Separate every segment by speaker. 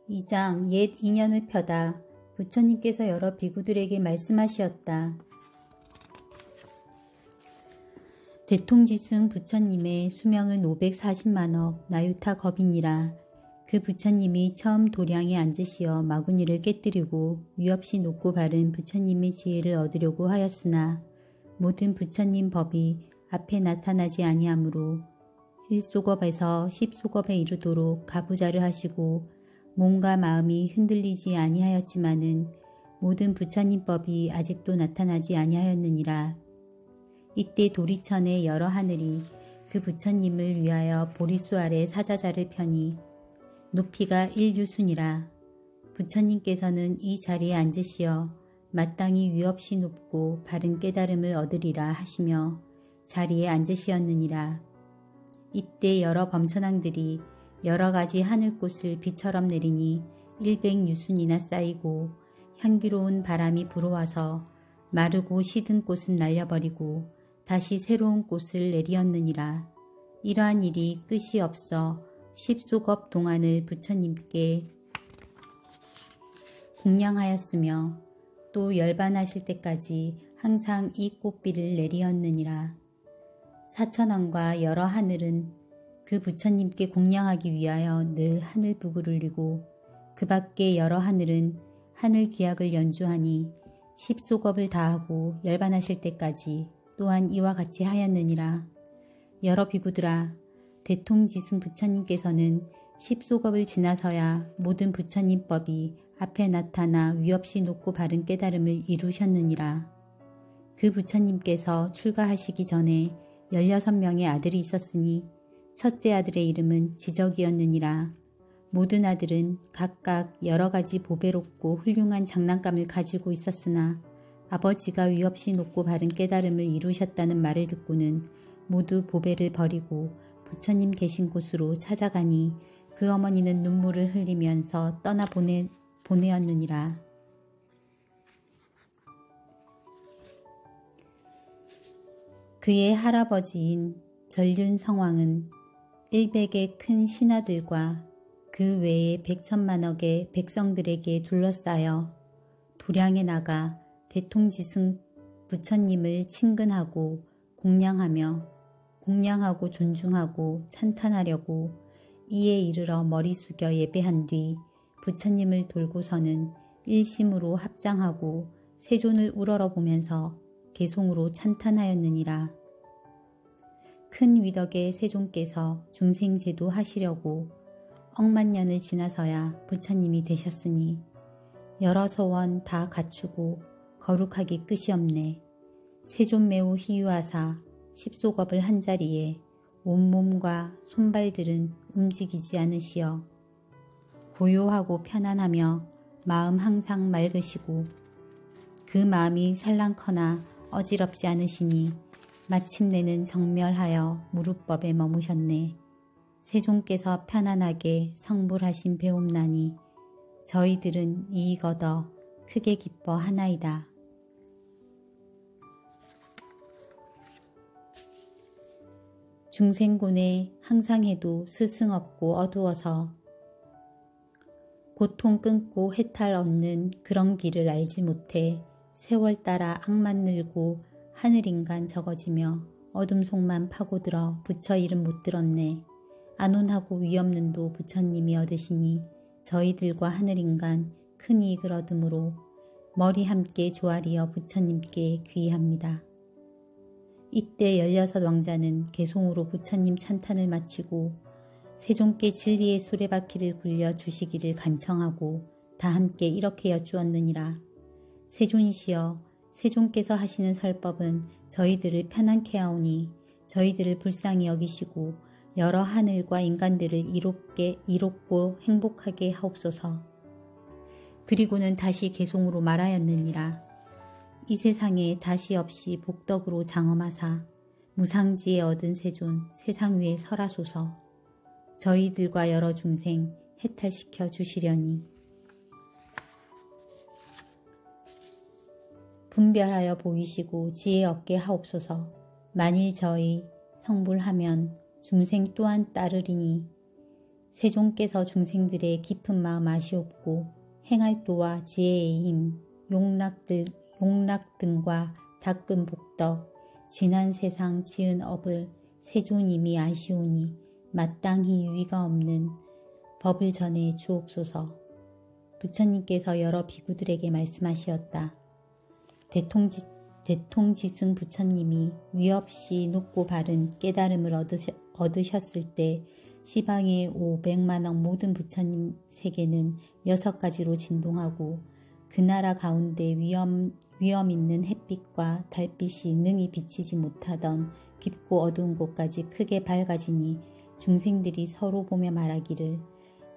Speaker 1: 2장 옛 인연을 펴다. 부처님께서 여러 비구들에게 말씀하시었다. 대통지승 부처님의 수명은 540만억 나유타 겁이니라. 그 부처님이 처음 도량에 앉으시어 마구니를 깨뜨리고 위없이 높고 바른 부처님의 지혜를 얻으려고 하였으나 모든 부처님 법이 앞에 나타나지 아니하므로 1소겁에서 10소겁에 이르도록 가부좌를 하시고 몸과 마음이 흔들리지 아니하였지만은 모든 부처님 법이 아직도 나타나지 아니하였느니라. 이때 도리천의 여러 하늘이 그 부처님을 위하여 보리수 아래 사자자를 펴니 높이가 1유순이라. 부처님께서는 이 자리에 앉으시어 마땅히 위없이 높고 바른 깨달음을 얻으리라 하시며 자리에 앉으시었느니라. 이때 여러 범천왕들이 여러 가지 하늘꽃을 비처럼 내리니 100유순이나 쌓이고 향기로운 바람이 불어와서 마르고 시든 꽃은 날려버리고 다시 새로운 꽃을 내리었느니라. 이러한 일이 끝이 없어 10소겁 동안을 부처님께 공양하였으며 또 열반하실 때까지 항상 이 꽃비를 내리었느니라. 사천왕과 여러 하늘은 그 부처님께 공양하기 위하여 늘 하늘북을 울리고 그 밖에 여러 하늘은 하늘 기악을 연주하니 10소겁을 다하고 열반하실 때까지 또한 이와 같이 하였느니라. 여러 비구들아, 대통지승 부처님께서는 10소겁을 지나서야 모든 부처님 법이 앞에 나타나 위없이 높고 바른 깨달음을 이루셨느니라. 그 부처님께서 출가하시기 전에 16명의 아들이 있었으니 첫째 아들의 이름은 지적이었느니라. 모든 아들은 각각 여러 가지 보배롭고 훌륭한 장난감을 가지고 있었으나 아버지가 위없이 높고 바른 깨달음을 이루셨다는 말을 듣고는 모두 보배를 버리고 부처님 계신 곳으로 찾아가니 그 어머니는 눈물을 흘리면서 보내었느니라. 그의 할아버지인 전륜성왕은 100의 큰 신하들과 그 외에 100천만억의 백성들에게 둘러싸여 도량에 나가 대통지승 부처님을 친근하고 공양하고 존중하고 찬탄하려고 이에 이르러 머리 숙여 예배한 뒤 부처님을 돌고서는 일심으로 합장하고 세존을 우러러보면서 개송으로 찬탄하였느니라. 큰 위덕의 세존께서 중생제도 하시려고 억만년을 지나서야 부처님이 되셨으니 여러 소원 다 갖추고 거룩하기 끝이 없네. 세존 매우 희유하사 10소겁을 한 자리에 온몸과 손발들은 움직이지 않으시어 고요하고 편안하며 마음 항상 맑으시고 그 마음이 살랑커나 어지럽지 않으시니 마침내는 정멸하여 무릇법에 머무셨네. 세존께서 편안하게 성불하신 배움나니 저희들은 이익 얻어 크게 기뻐하나이다. 중생곤에 항상 해도 스승 없고 어두워서 고통 끊고 해탈 얻는 그런 길을 알지 못해 세월 따라 악만 늘고 하늘인간 적어지며 어둠 속만 파고들어 부처 이름 못 들었네. 안온하고 위없는도 부처님이 얻으시니 저희들과 하늘인간 큰 이익을 얻으므로 머리 함께 조아리어 부처님께 귀의합니다. 이때 16왕자는 개송으로 부처님 찬탄을 마치고 세존께 진리의 수레바퀴를 굴려 주시기를 간청하고 다 함께 이렇게 여쭈었느니라. 세존이시여, 세존께서 하시는 설법은 저희들을 편안케 하오니 저희들을 불쌍히 여기시고 여러 하늘과 인간들을 이롭고 행복하게 하옵소서. 그리고는 다시 개송으로 말하였느니라. 이 세상에 다시 없이 복덕으로 장엄하사 무상지에 얻은 세존 세상 위에 설하소서. 저희들과 여러 중생 해탈시켜 주시려니 분별하여 보이시고 지혜 얻게 하옵소서. 만일 저희 성불하면 중생 또한 따르리니 세존께서 중생들의 깊은 마음 아시옵고 행할도와 지혜의 힘, 용락 등과 닦은 복덕, 지난 세상 지은 업을 세존님이 아시오니 마땅히 유의가 없는 법을 전해 주옵소서. 부처님께서 여러 비구들에게 말씀하시었다. 대통지승 부처님이 위없이 높고 바른 깨달음을 얻으셨을 때 시방의 500만억 모든 부처님 세계는 6가지로 진동하고 그 나라 가운데 위엄 있는 햇빛과 달빛이 능히 비치지 못하던 깊고 어두운 곳까지 크게 밝아지니 중생들이 서로 보며 말하기를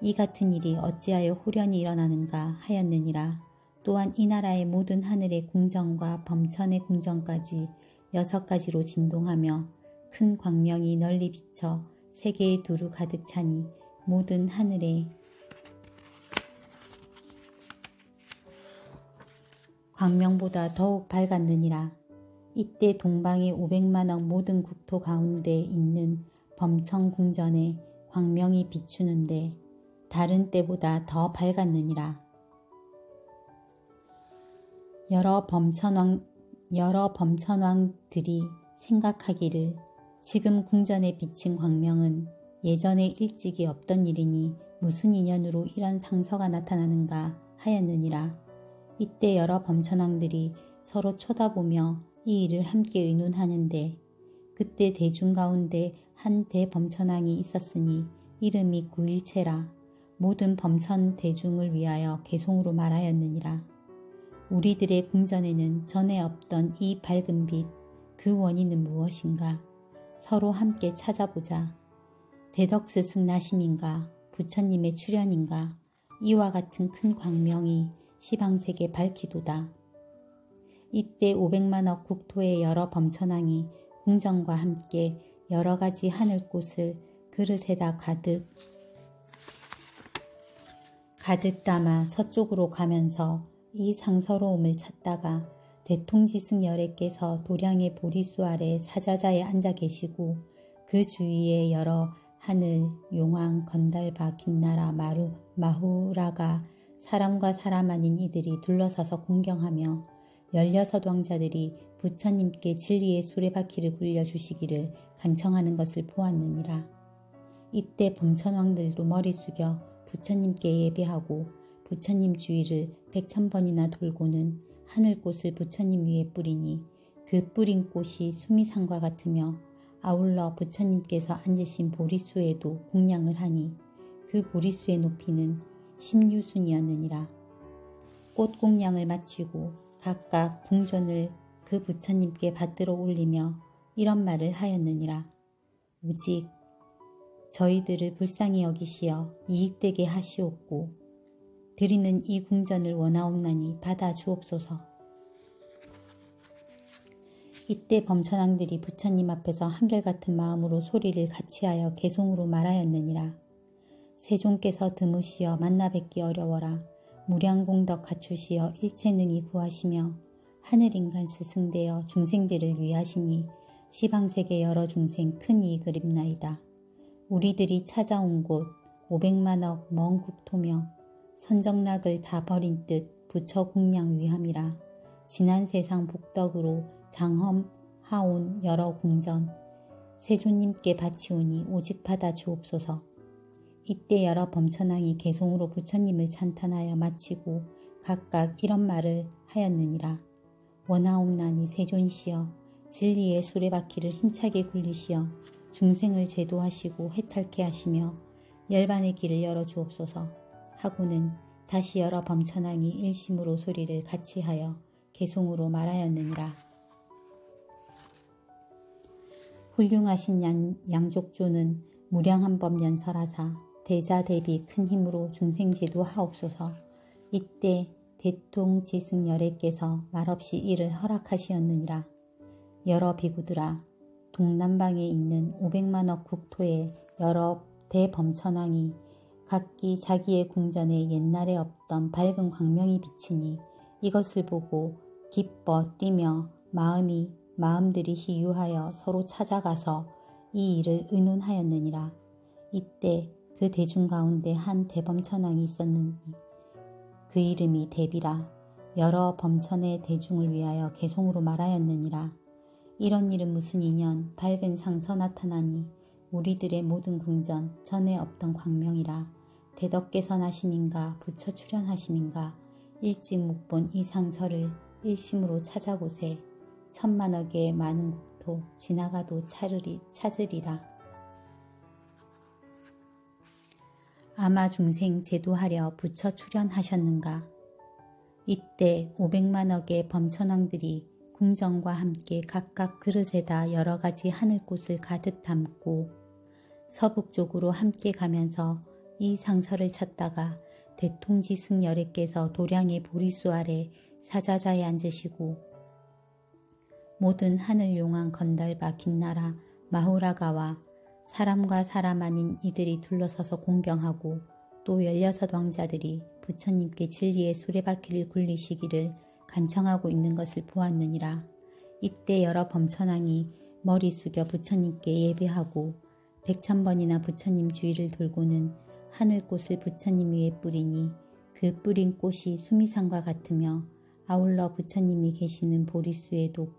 Speaker 1: 이 같은 일이 어찌하여 홀연히 일어나는가 하였느니라. 또한 이 나라의 모든 하늘의 궁전과 범천의 궁전까지 6가지로 진동하며 큰 광명이 널리 비쳐 세계에 두루 가득 차니 모든 하늘의 광명보다 더욱 밝았느니라. 이때 동방의 500만억 모든 국토 가운데 있는 범천 궁전에 광명이 비추는데 다른 때보다 더 밝았느니라. 여러 범천왕들이 생각하기를 지금 궁전에 비친 광명은 예전에 일찍이 없던 일이니 무슨 인연으로 이런 상서가 나타나는가 하였느니라. 이때 여러 범천왕들이 서로 쳐다보며 이 일을 함께 의논하는데 그때 대중 가운데 한 대범천왕이 있었으니 이름이 구일체라. 모든 범천 대중을 위하여 개송으로 말하였느니라. 우리들의 궁전에는 전에 없던 이 밝은 빛, 그 원인은 무엇인가? 서로 함께 찾아보자. 대덕스승 나심인가? 부처님의 출현인가? 이와 같은 큰 광명이 시방세계 밝히도다. 이때 500만억 국토의 여러 범천왕이 궁전과 함께 여러 가지 하늘꽃을 그릇에다 가득 담아 서쪽으로 가면서 이 상서로움을 찾다가 대통지승 열애께서 도량의 보리수 아래 사자자에 앉아 계시고 그 주위에 여러 하늘, 용왕, 건달바, 긴나라, 마후라가 사람과 사람 아닌 이들이 둘러서서 공경하며 16왕자들이 부처님께 진리의 수레바퀴를 굴려주시기를 간청하는 것을 보았느니라. 이때 범천왕들도 머리 숙여 부처님께 예배하고 부처님 주위를 100,000번이나 돌고는 하늘꽃을 부처님 위에 뿌리니 그 뿌린 꽃이 수미상과 같으며 아울러 부처님께서 앉으신 보리수에도 공양을 하니 그 보리수의 높이는 16순이었느니라. 꽃 공양을 마치고 각각 궁전을 그 부처님께 받들어 올리며 이런 말을 하였느니라. 오직 저희들을 불쌍히 여기시어 이익되게 하시옵고 드리는 이 궁전을 원하옵나니 받아 주옵소서. 이때 범천왕들이 부처님 앞에서 한결같은 마음으로 소리를 같이하여 개송으로 말하였느니라. 세존께서 드무시어 만나 뵙기 어려워라. 무량공덕 갖추시어 일체능히 구하시며 하늘인간 스승되어 중생들을 위하시니 시방세계 여러 중생 큰 이익을 입나이다. 우리들이 찾아온 곳 500만억 먼 국토며 선정락을 다 버린 뜻 부처 공양 위함이라. 지난 세상 복덕으로 장엄하온 여러 궁전 세존님께 바치오니 오직 받아 주옵소서. 이때 여러 범천왕이 개송으로 부처님을 찬탄하여 마치고 각각 이런 말을 하였느니라. 원하옵나니 세존시여 진리의 수레바퀴를 힘차게 굴리시어 중생을 제도하시고 해탈케 하시며 열반의 길을 열어주옵소서 하고는 다시 여러 범천왕이 일심으로 소리를 같이하여 개송으로 말하였느니라. 훌륭하신 양족조는 무량한 법 연설하사 대자대비 큰 힘으로 중생 제도하옵소서. 이때 대통지승 열애께서 말없이 이를 허락하시었느니라. 여러 비구들아, 동남방에 있는 500만억 국토의 여러 대범천왕이 각기 자기의 궁전에 옛날에 없던 밝은 광명이 비치니 이것을 보고 기뻐 뛰며 마음들이 희유하여 서로 찾아가서 이 일을 의논하였느니라. 이때 그 대중 가운데 한 대범천왕이 있었느니 그 이름이 대비라. 여러 범천의 대중을 위하여 개송으로 말하였느니라. 이런 일은 무슨 인연 밝은 상서 나타나니 우리들의 모든 궁전 전에 없던 광명이라. 대덕께서 나심인가 부처 출현하심인가 일찍 못 본 이 상서를 일심으로 찾아보세. 천만억의 많은 국토 지나가도 찾으리라. 아마 중생 제도하려 부처 출현하셨는가. 이때 500만억의 범천왕들이 궁정과 함께 각각 그릇에다 여러가지 하늘꽃을 가득 담고 서북쪽으로 함께 가면서 이 상서를 찾다가 대통지승 열애께서 도량의 보리수 아래 사좌자에 앉으시고 모든 하늘 용왕 건달바 긴나라 마후라가와 사람과 사람 아닌 이들이 둘러서서 공경하고 또 16왕자들이 부처님께 진리의 수레바퀴를 굴리시기를 간청하고 있는 것을 보았느니라. 이때 여러 범천왕이 머리 숙여 부처님께 예배하고 100,000번이나 부처님 주위를 돌고는 하늘꽃을 부처님 위에 뿌리니 그 뿌린 꽃이 수미상과 같으며 아울러 부처님이 계시는 보리수에도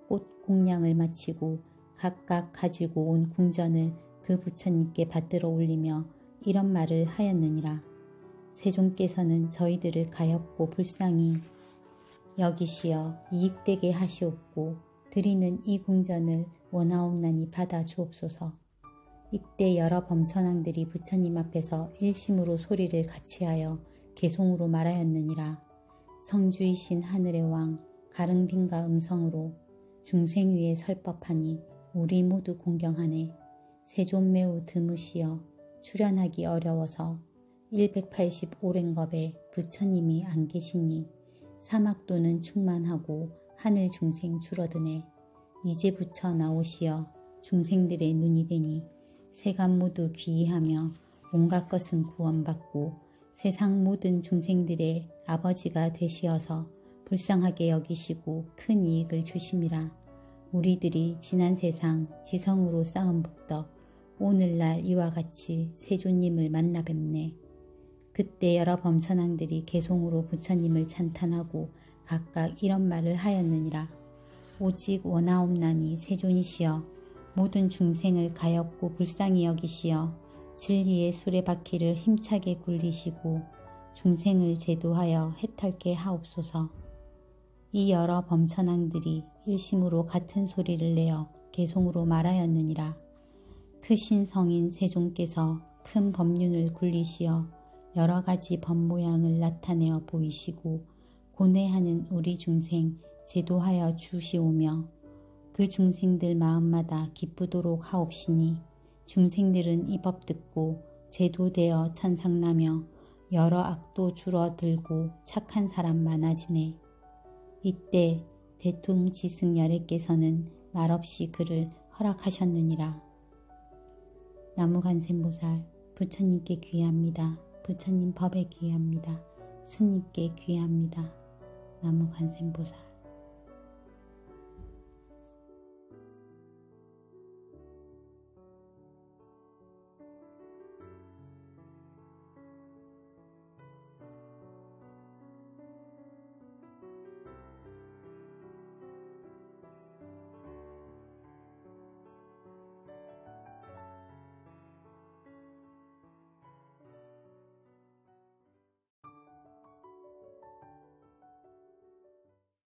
Speaker 1: 꽃 공양을 마치고 각각 가지고 온 궁전을 그 부처님께 받들어 올리며 이런 말을 하였느니라. 세존께서는 저희들을 가엾고 불쌍히 여기시어 이익되게 하시옵고 드리는 이 궁전을 원하옵나니 받아 주옵소서. 이때 여러 범천왕들이 부처님 앞에서 일심으로 소리를 같이하여 개송으로 말하였느니라. 성주이신 하늘의 왕 가릉빈가 음성으로 중생 위에 설법하니 우리 모두 공경하네. 세존 매우 드무시어 출현하기 어려워서 185랭겁에 부처님이 안 계시니 사막도는 충만하고 하늘 중생 줄어드네. 이제 부처 나오시어 중생들의 눈이 되니 세간 모두 귀의하며 온갖 것은 구원받고 세상 모든 중생들의 아버지가 되시어서 불쌍하게 여기시고 큰 이익을 주심이라. 우리들이 지난 세상 지성으로 쌓은 복덕 오늘날 이와 같이 세존님을 만나 뵙네. 그때 여러 범천왕들이 개송으로 부처님을 찬탄하고 각각 이런 말을 하였느니라. 오직 원하옵나니 세존이시여 모든 중생을 가엾고 불쌍히 여기시어 진리의 수레바퀴를 힘차게 굴리시고 중생을 제도하여 해탈케 하옵소서. 이 여러 범천왕들이 일심으로 같은 소리를 내어 개송으로 말하였느니라. 크신 성인 세존께서 큰 법륜을 굴리시어 여러 가지 법모양을 나타내어 보이시고 고뇌하는 우리 중생 제도하여 주시오며 그 중생들 마음마다 기쁘도록 하옵시니 중생들은 이 법 듣고 제도되어 천상나며 여러 악도 줄어들고 착한 사람 많아지네. 이때 대통지승열애께서는 말없이 그를 허락하셨느니라. 나무관세음보살 부처님께 귀합니다. 부처님 법에 귀합니다. 스님께 귀합니다. 나무관세음보살.